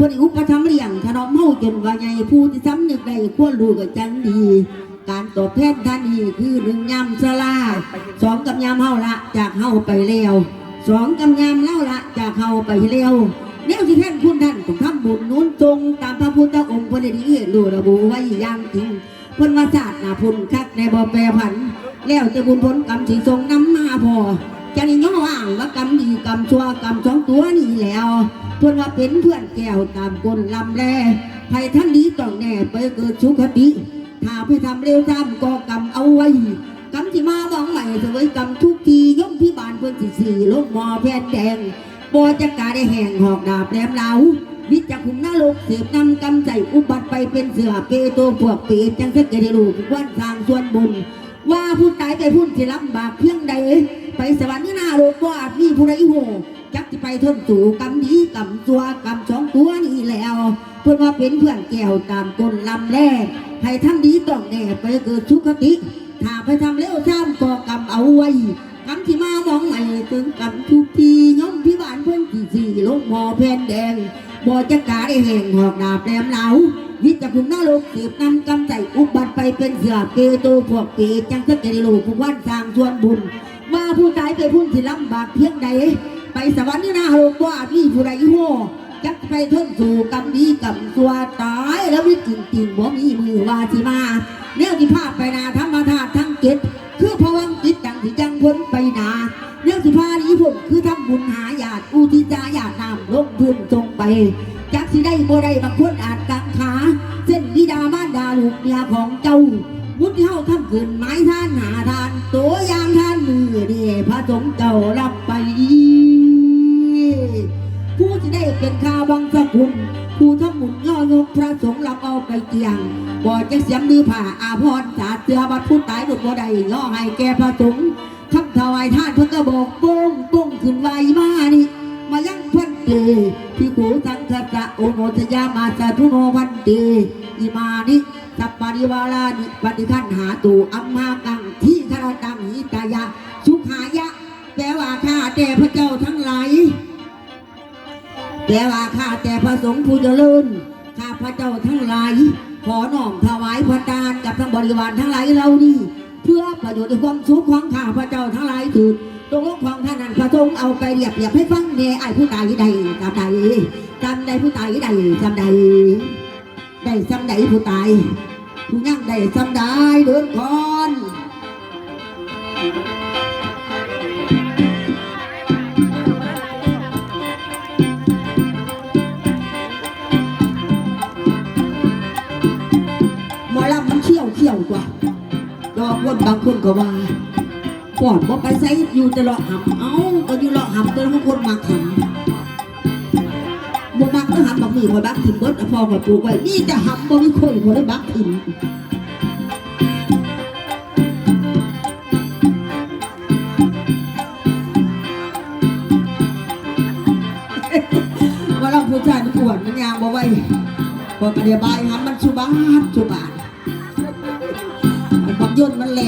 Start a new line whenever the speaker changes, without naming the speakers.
พิ่นอุปถัมภ์เลี้ยงถนอมเฮาจนว่าใหญ่ผู้ที่สำนึกได้ควรรู้ก็จังดีการตอบแทนท่านนี้คือ1ยามสลา2กับยามเฮาละจากเฮาไปแล้ว2กับยามเล่าละจากเฮาไปแล้วแนวที่แทนคุณท่านต้องทำบุญนู้นจงตามพระพุทธองค์เพิ่นได้ดีรู้ระบุไว้อย่างจริงเพิ่นว่าศาสตร์น่ะพุ่นคักในบ่แปรผันแล้วจะบุญผลกรรมสิส่งนำมาพอจะนี่ย่อว่างว่ากรรมดีกรรมชั่วกรรม2ตัวนี่แล้วเพิ่นว่าเป็นเพื่อนแก้วตามกลลำแลให้ท่านดีต้องแน่ไปเกิดสุขติถ้าไปทำเร็วทำก็กรรมเอาไว้กรรมที่มาบ้องใหม่เสวยกรรมทุกทีย่อมที่บานเพิ่นสี่ลงหมอแผ่นแดงปอจักาได้แห่งหอกดาบแหลมเหลาวิจักขุมนรกเสียบนำกำใจอุบัติไปเป็นเสือเปโตพวกเปรตจังสักเกดิลูกวันทางส่วนบุญว่าผู้ตายไปพุ่นสิลำบากเพียงใดไปสวรรค์นี่นาโลกว่ามีผู้ใดโหจักที่ไปทนสู่กรรมดีกรรมตัวกรรม2ตัวนี่แล้วเพื่อว่าเป็นเพื่อนแก้วตามกลลำแรกให้ทำดีต้องแน่ไปเกิดสุขติถ้าไปทำเร็วช้ำก็กรรมเอาไว้กรรมที่มามองใหม่ถึงกรรมทุกทีย่อมพิบาลเพื่อนสี่ลงหมอแผ่นแดงบ่จักกาได้แห่งหอกดาบแหลมเหลาวิจักขุมนรกเสียบนำกำใจอุบัติไปเป็นเสือเปโตพวกเปรตจังสักเกดิโลกวันสร้างส่วนบุญว่าผู้ตายไปพุ่นสิลำบากเพียงใดไปสวรรค์นี่นาโลกว่ามีผู้ใดโหจักไปทนสู่กรรมดีกรรมตัวตายแล้ววิจิตรบ่มีมือวาสิมาแนวที่ภาพไปนาธรรมธาตุทั้งเจ็ดคือพวังจิตจังที่จังพ้นไปนาแนวที่พานี้ผมคือทำบุญหาญาติอุทิศญาตินำลงพื้นตรงไปจักสิได้บ่ได้บางคนอาจกังขาเส้นบิดามารดาลูกเมียของเจ้ามุดเท้าทำขืนไม้ท่านหาทานตัวอยางท่านมือเดีพระสงฆ์เจ้ารับไปผู้จะได้เป็นข้าบังสกุลผู้ทำบุญย่อยกพระสงฆ์รับเอาไปเกียงบ่จะเสียมมือผ่าอาภรณ์สาเสือบัดผู้ตายหลุดบ่ได้ย่อให้แก่พระสงฆ์คำถวายท่านเพื่อกระบอกโป้งโป้งขึ้นไวมานี่มายังพันเตพิโกสังฆะโอโนทยามาสาธุโนพันเตอิมานิสัปปาริวารานิปฏิคันหาตูอัมมากังที่คารตังหิตายะสุขายะแปลว่าข้าแต่พระเจ้าทั้งหลายแปลว่าข้าแต่พระสงฆ์ผู้เจริญข้าพระเจ้าทั้งหลายขอน้อมถวายพระทานกับทั้งบริวารทั้งหลายเรานี่เพื่อประโยชน์ในความสุขของข้าพระเจ้าทั้งหลายถือตรงลงของท่านนั้นพระสงฆ์เอาไปเรียบให้ฟังเนไอผู้ตายใดจำใดผู้ตายใดจำใดได้จำใดผู้ตายผู้ยังได้จำได้เดินก่อนหมอลำมันเขี่ยวกว่าดอกวนบางคนก็ว่าก่อนว่าไปใส่อยู่จะเลาะหำเอาก็อยู่เลาะหำตัวบางคนมาขำบ่มักก็หำบางมือคอยบักถิ่นเบิดพอคอยปลูกไว้นี่จะหำบ่มีคนคอยบักถิ่นว่าเราผู้ชายมันปวดมันยางบ่ไว้พอกระเดียบายหำมันชุบานมันความย่นมันแหล